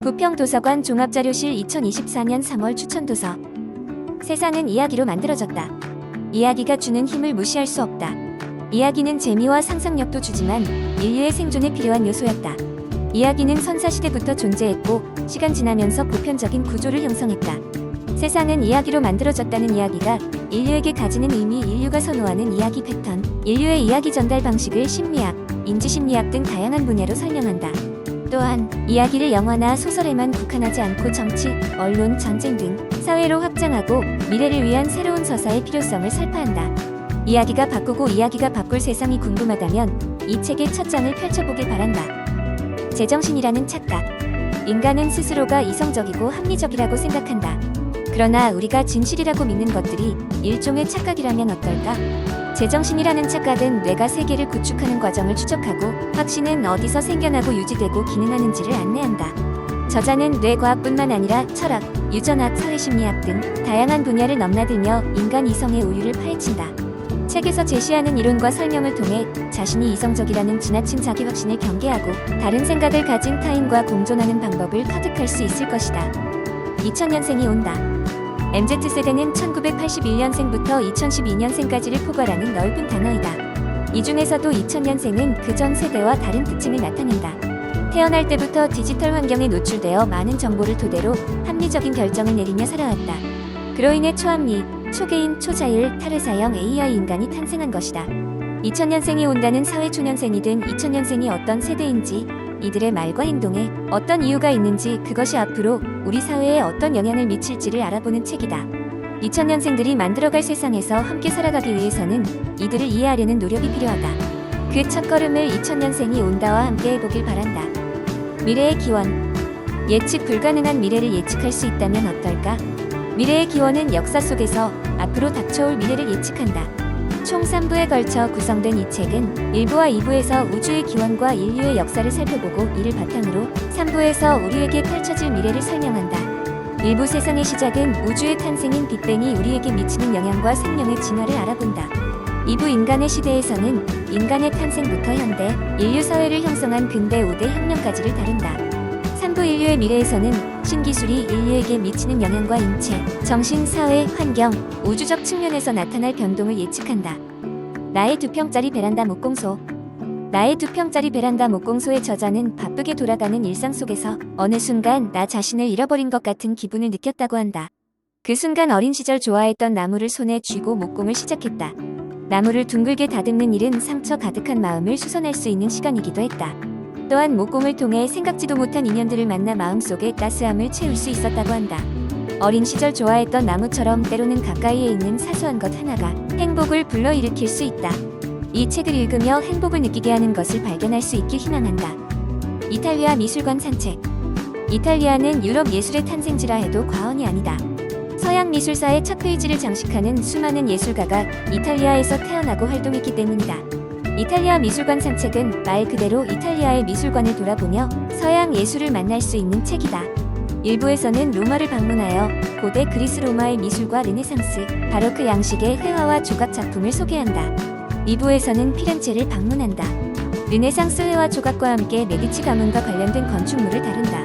부평도서관 종합자료실 2024년 3월 추천도서. 세상은 이야기로 만들어졌다. 이야기가 주는 힘을 무시할 수 없다. 이야기는 재미와 상상력도 주지만 인류의 생존에 필요한 요소였다. 이야기는 선사시대부터 존재했고 시간 지나면서 보편적인 구조를 형성했다. 세상은 이야기로 만들어졌다는 이야기가 인류에게 가지는 의미, 인류가 선호하는 이야기 패턴, 인류의 이야기 전달 방식을 심리학, 인지심리학 등 다양한 분야로 설명한다. 또한 이야기를 영화나 소설에만 국한하지 않고 정치, 언론, 전쟁 등 사회로 확장하고 미래를 위한 새로운 서사의 필요성을 설파한다. 이야기가 바꾸고 이야기가 바꿀 세상이 궁금하다면 이 책의 첫 장을 펼쳐보길 바란다. 제정신이라는 착각. 인간은 스스로가 이성적이고 합리적이라고 생각한다. 그러나 우리가 진실이라고 믿는 것들이 일종의 착각이라면 어떨까? 제정신이라는 착각은 뇌가 세계를 구축하는 과정을 추적하고 확신은 어디서 생겨나고 유지되고 기능하는지를 안내한다. 저자는 뇌과학뿐만 아니라 철학, 유전학, 사회심리학 등 다양한 분야를 넘나들며 인간 이성의 우유를 파헤친다. 책에서 제시하는 이론과 설명을 통해 자신이 이성적이라는 지나친 자기 확신을 경계하고 다른 생각을 가진 타인과 공존하는 방법을 터득할 수 있을 것이다. 2000년생이 온다. MZ세대는 1981년생부터 2012년생까지를 포괄하는 넓은 단어이다. 이 중에서도 2000년생은 그 전 세대와 다른 특징을 나타낸다. 태어날 때부터 디지털 환경에 노출되어 많은 정보를 토대로 합리적인 결정을 내리며 살아왔다. 그로 인해 초합리, 초개인, 초자율, 탈의사형 AI 인간이 탄생한 것이다. 2000년생이 온다는 사회초년생이든 2000년생이 어떤 세대인지, 이들의 말과 행동에 어떤 이유가 있는지, 그것이 앞으로 우리 사회에 어떤 영향을 미칠지를 알아보는 책이다. 2000년생들이 만들어갈 세상에서 함께 살아가기 위해서는 이들을 이해하려는 노력이 필요하다. 그 첫걸음을 2000년생이 온다와 함께 해보길 바란다. 미래의 기원. 예측 불가능한 미래를 예측할 수 있다면 어떨까? 미래의 기원은 역사 속에서 앞으로 닥쳐올 미래를 예측한다. 총 3부에 걸쳐 구성된 이 책은 1부와 2부에서 우주의 기원과 인류의 역사를 살펴보고 이를 바탕으로 3부에서 우리에게 펼쳐질 미래를 설명한다. 1부 세상의 시작은 우주의 탄생인 빅뱅이 우리에게 미치는 영향과 생명의 진화를 알아본다. 2부 인간의 시대에서는 인간의 탄생부터 현대, 인류 사회를 형성한 근대 5대 혁명까지를 다룬다. 3부 인류의 미래에서는 신기술이 인류에게 미치는 영향과 인체, 정신, 사회, 환경, 우주적 측면에서 나타날 변동을 예측한다. 나의 2평짜리 베란다 목공소. 나의 2평짜리 베란다 목공소의 저자는 바쁘게 돌아가는 일상 속에서 어느 순간 나 자신을 잃어버린 것 같은 기분을 느꼈다고 한다. 그 순간 어린 시절 좋아했던 나무를 손에 쥐고 목공을 시작했다. 나무를 둥글게 다듬는 일은 상처 가득한 마음을 수선할 수 있는 시간이기도 했다. 또한 목공을 통해 생각지도 못한 인연들을 만나 마음속에 따스함을 채울 수 있었다고 한다. 어린 시절 좋아했던 나무처럼 때로는 가까이에 있는 사소한 것 하나가 행복을 불러일으킬 수 있다. 이 책을 읽으며 행복을 느끼게 하는 것을 발견할 수 있길 희망한다. 이탈리아 미술관 산책. 이탈리아는 유럽 예술의 탄생지라 해도 과언이 아니다. 서양 미술사의 첫 페이지를 장식하는 수많은 예술가가 이탈리아에서 태어나고 활동했기 때문이다. 이탈리아 미술관 산책은 말 그대로 이탈리아의 미술관을 돌아보며 서양 예술을 만날 수 있는 책이다. 일부에서는 로마를 방문하여 고대 그리스 로마의 미술과 르네상스, 바로크 양식의 회화와 조각 작품을 소개한다. 2부에서는 피렌체를 방문한다. 르네상스 회화 조각과 함께 메디치 가문과 관련된 건축물을 다룬다.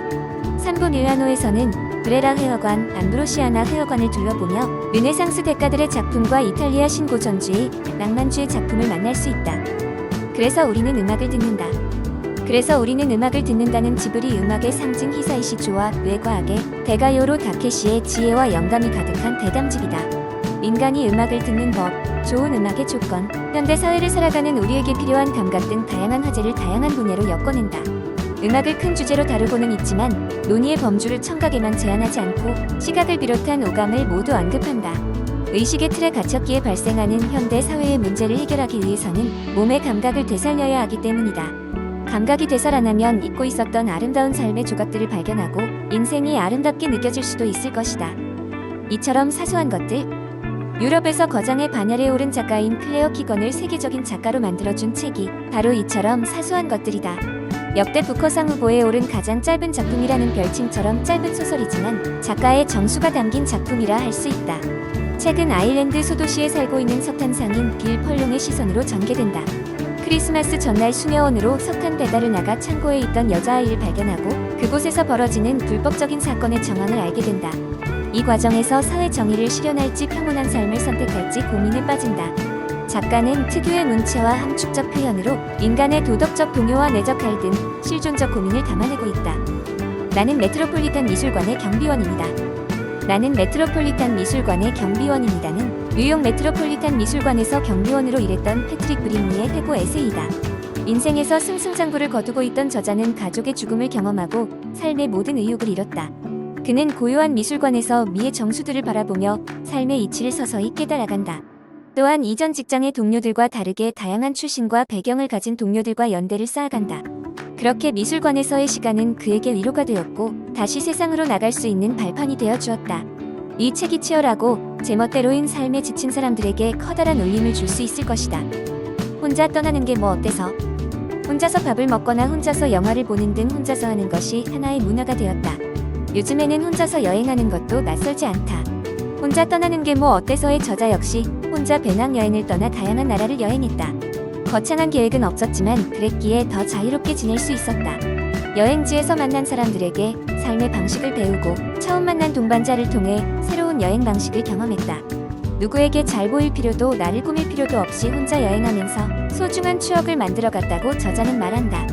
3부 밀라노에서는 브레라 회화관, 암브로시아나 회화관을 둘러보며 르네상스 대가들의 작품과 이탈리아 신고전주의, 낭만주의 작품을 만날 수 있다. 그래서 우리는 음악을 듣는다. 그래서 우리는 음악을 듣는다는 지브리 음악의 상징 히사이시조와 뇌과학의 데가요로 다케시의 지혜와 영감이 가득한 대담집이다. 인간이 음악을 듣는 법, 좋은 음악의 조건, 현대 사회를 살아가는 우리에게 필요한 감각 등 다양한 화제를 다양한 분야로 엮어낸다. 음악을 큰 주제로 다루고는 있지만 논의의 범주를 청각에만 제한하지 않고 시각을 비롯한 오감을 모두 언급한다. 의식의 틀에 갇혔기에 발생하는 현대 사회의 문제를 해결하기 위해서는 몸의 감각을 되살려야 하기 때문이다. 감각이 되살아나면 잊고 있었던 아름다운 삶의 조각들을 발견하고 인생이 아름답게 느껴질 수도 있을 것이다. 이처럼 사소한 것들. 유럽에서 거장의 반열에 오른 작가인 클레어 키건을 세계적인 작가로 만들어준 책이 바로 이처럼 사소한 것들이다. 역대 부커상 후보에 오른 가장 짧은 작품이라는 별칭처럼 짧은 소설이지만 작가의 정수가 담긴 작품이라 할 수 있다. 책은 아일랜드 소도시에 살고 있는 석탄상인 빌 펄롱의 시선으로 전개된다. 크리스마스 전날 수녀원으로 석탄 배달을 나가 창고에 있던 여자아이를 발견하고 그곳에서 벌어지는 불법적인 사건의 정황을 알게 된다. 이 과정에서 사회 정의를 실현할지 평온한 삶을 선택할지 고민에 빠진다. 작가는 특유의 문체와 함축적 표현으로 인간의 도덕적 동요와 내적 갈등, 실존적 고민을 담아내고 있다. 나는 메트로폴리탄 미술관의 경비원입니다. 나는 메트로폴리탄 미술관의 경비원입니다는 뉴욕 메트로폴리탄 미술관에서 경비원으로 일했던 패트릭 브림리의 회고 에세이다. 인생에서 승승장구를 거두고 있던 저자는 가족의 죽음을 경험하고 삶의 모든 의욕을 잃었다. 그는 고요한 미술관에서 미의 정수들을 바라보며 삶의 이치를 서서히 깨달아간다. 또한 이전 직장의 동료들과 다르게 다양한 출신과 배경을 가진 동료들과 연대를 쌓아간다. 그렇게 미술관에서의 시간은 그에게 위로가 되었고 다시 세상으로 나갈 수 있는 발판이 되어 주었다. 이 책이 치열하고 제멋대로인 삶에 지친 사람들에게 커다란 울림을 줄 수 있을 것이다. 혼자 떠나는 게 뭐 어때서? 혼자서 밥을 먹거나 혼자서 영화를 보는 등 혼자서 하는 것이 하나의 문화가 되었다. 요즘에는 혼자서 여행하는 것도 낯설지 않다. 혼자 떠나는 게 뭐 어때서의 저자 역시 혼자 배낭여행을 떠나 다양한 나라를 여행했다. 거창한 계획은 없었지만 그랬기에 더 자유롭게 지낼 수 있었다. 여행지에서 만난 사람들에게 삶의 방식을 배우고 처음 만난 동반자를 통해 새로운 여행 방식을 경험했다. 누구에게 잘 보일 필요도 나를 꾸밀 필요도 없이 혼자 여행하면서 소중한 추억을 만들어갔다고 저자는 말한다.